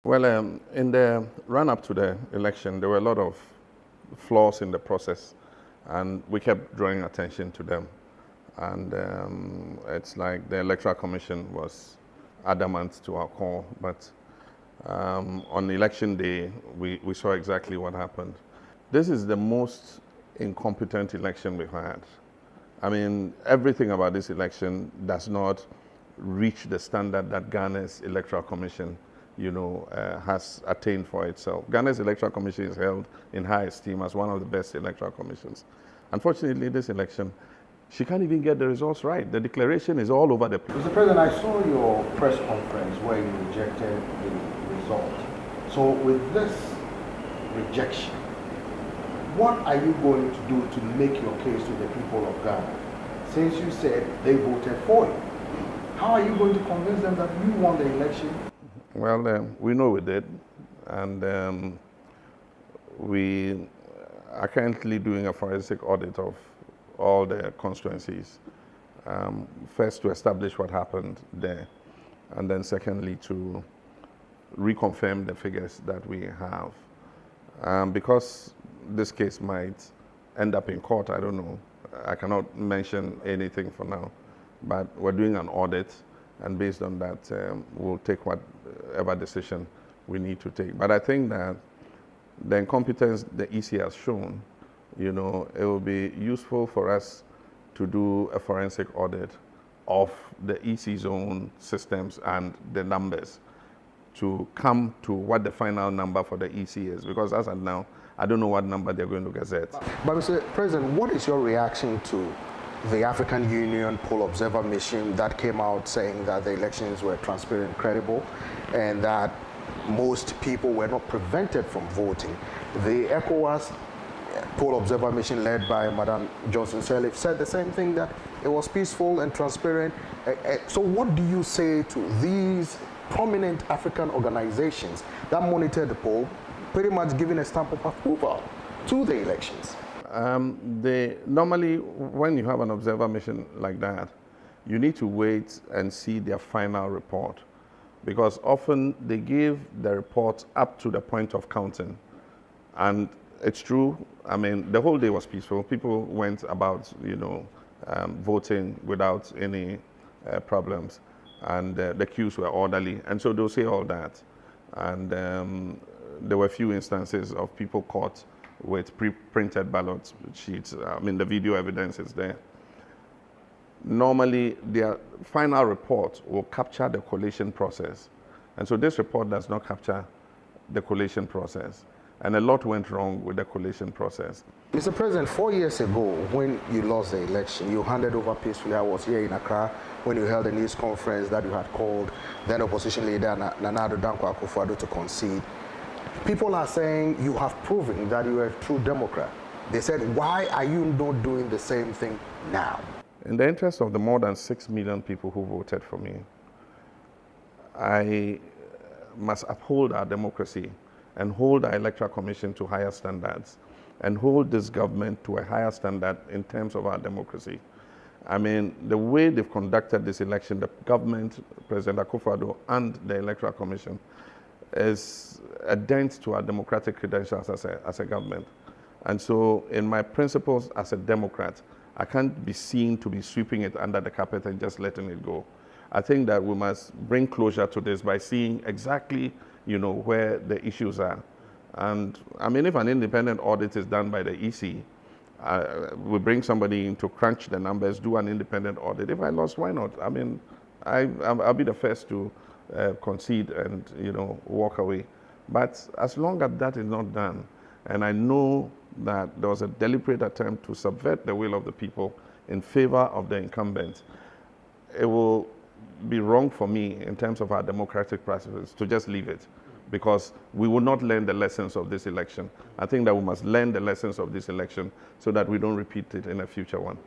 Well, in the run-up to the election, there were a lot of flaws in the process, and we kept drawing attention to them. And it's like the Electoral Commission was adamant to our call, but on election day, we saw exactly what happened. This is the most incompetent election we've had. I mean, everything about this election does not reach the standard that Ghana's Electoral Commission has attained for itself. Ghana's Electoral Commission is held in high esteem as one of the best electoral commissions. Unfortunately, this election, she can't even get the results right. The declaration is all over the place. Mr. President, I saw your press conference where you rejected the result. So with this rejection, what are you going to do to make your case to the people of Ghana? Since you said they voted for you, how are you going to convince them that you won the election? Well, we know we did, and we are currently doing a forensic audit of all the constituencies. First, to establish what happened there, and then secondly, to reconfirm the figures that we have. Because this case might end up in court, I don't know. I cannot mention anything for now, but we're doing an audit, and based on that, we'll take whatever decision we need to take. But I think that the incompetence the EC has shown, it will be useful for us to do a forensic audit of the EC's own systems and the numbers to come to what the final number for the EC is. Because as of now, I don't know what number they're going to gazette. But Mr. President, what is your reaction to the African Union Poll Observer Mission that came out saying that the elections were transparent and credible and that most people were not prevented from voting? The ECOWAS Poll Observer Mission led by Madam Johnson Sirleaf said the same thing, that it was peaceful and transparent. So what do you say to these prominent African organizations that monitored the poll, pretty much giving a stamp of approval to the elections? Normally, when you have an observer mission like that, you need to wait and see their final report, because often they give the report up to the point of counting. And it's true, I mean, the whole day was peaceful. People went about, voting without any problems, and the queues were orderly. And so they'll say all that. And there were a few instances of people caught with pre-printed ballot sheets. I mean, the video evidence is there. Normally, their final report will capture the collation process. And so this report does not capture the collation process. And a lot went wrong with the collation process. Mr. President, 4 years ago, when you lost the election, you handed over peacefully. I was here in Accra when you held a news conference that you had called then opposition leader Nana Addo Dankwa Akufo-Addo to concede. People are saying you have proven that you are a true Democrat. They said, why are you not doing the same thing now? In the interest of the more than 6 million people who voted for me, I must uphold our democracy and hold our Electoral Commission to higher standards and hold this government to a higher standard in terms of our democracy. I mean, the way they've conducted this election, the government, President Akufo-Addo, and the Electoral Commission, is a dent to our democratic credentials as a government. And so in my principles as a Democrat, I can't be seen to be sweeping it under the carpet and just letting it go. I think that we must bring closure to this by seeing exactly, where the issues are. And I mean, if an independent audit is done by the EC, we bring somebody in to crunch the numbers, do an independent audit. If I lost, why not? I mean, I'll be the first to concede and walk away. But as long as that is not done, and I know that there was a deliberate attempt to subvert the will of the people in favor of the incumbent, it will be wrong for me in terms of our democratic practices to just leave it, because we will not learn the lessons of this election. I think that we must learn the lessons of this election so that we don't repeat it in a future one.